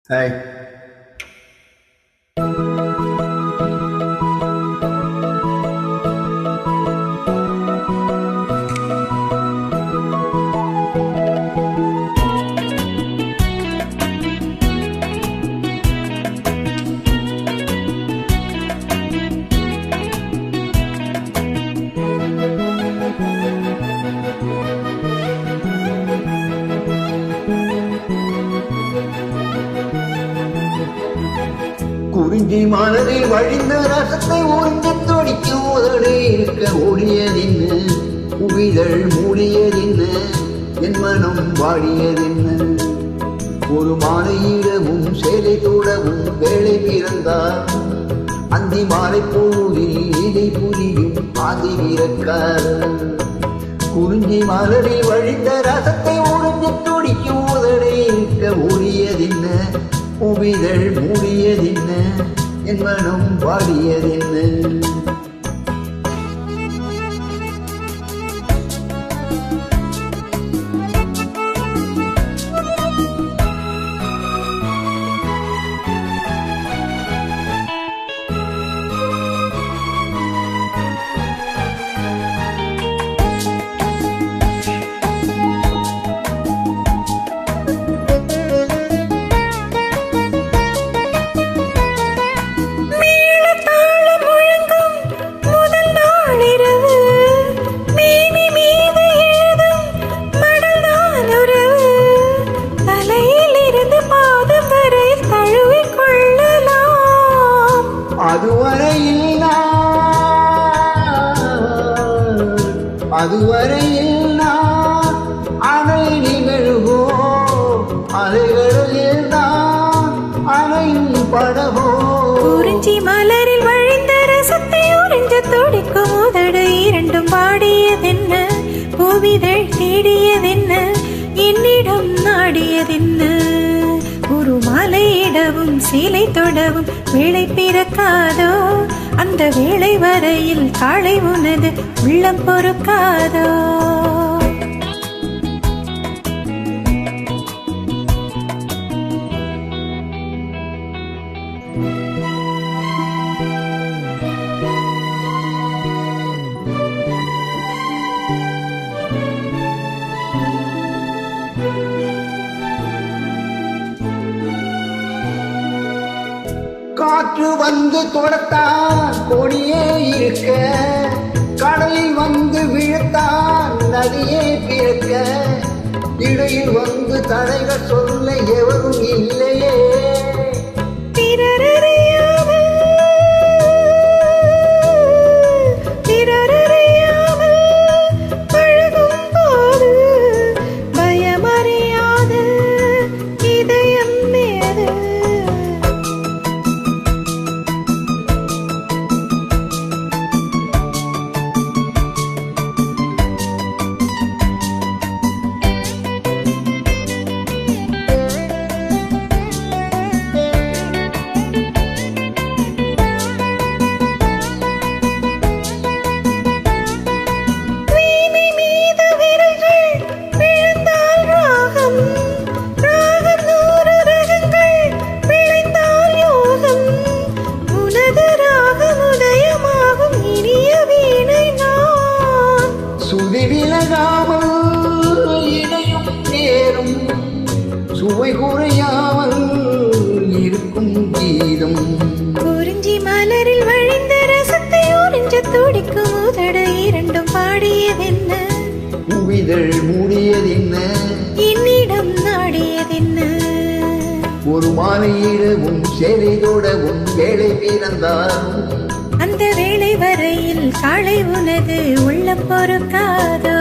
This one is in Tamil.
Hey. குறிஞ்சி மலரில் வழிந்த ரசத்தை உறிஞ்ச துடிக்கும் உதடே இருக்க ஓடியதென்ன, புவிதழ் மூடியதென்ன, என் மனம் வாடியதென்ன. ஒரு மாலையிடவும் சேலை தோடவும் வேலை பிறந்தார், அந்தி மாலை பொழுதில் இதை புரியும் ஆதி வீரக்காரர். குறிஞ்சி மலரில் வழிந்த ரசத்தை உறிஞ்ச துடிக்கும் உதடே இருக்க ஓடியதென்ன, புவிதழ் மூடியதென்ன, என் மனம் வாடியதென்ன. அதுவரையில் நான் அலை நிகழ்வோ, அலைகளில் தான் அலையும் படவோ. குறிஞ்சி மலரில் வழிந்த ரசத்தை உறிஞ்ச துடிக்கும் உதடு இரண்டும் பாடியதென்ன, பூவிதழ் தேடியதென்ன, என்னிடம் நாடியதென்ன. ஒரு மாலையிடவும் சீலை தொடவும் வேலை பிறக்காதோ, அந்த வேளை வரையில் காலை உனது உள்ளம் பொறுக்காதோ. காற்று வந்து தொடத்தான் கொடியே இருக்க, கடலில் வந்து விழுத்தான் நதியே பிறக்க, இடையில் வந்து தடைகள் சொல்ல எவரும் இல்லையே. இணையும் நேரும் சுவை குறையாமல் இருக்கும் கீதம். குறிஞ்சி மலரில் வழிந்த ரசத்தை உறிஞ்ச துடிக்கும் உதடு இரண்டும் பாடியதென்ன, புவிதழ் மூடியதென்ன, என்னிடம் நாடியதென்ன. ஒரு மாலையிடவும் சேலை தோடவும் வேலை பிறந்தார், அந்த வேளை வரையில் காலை உனது உள்ளம் பொறுக்காதோ.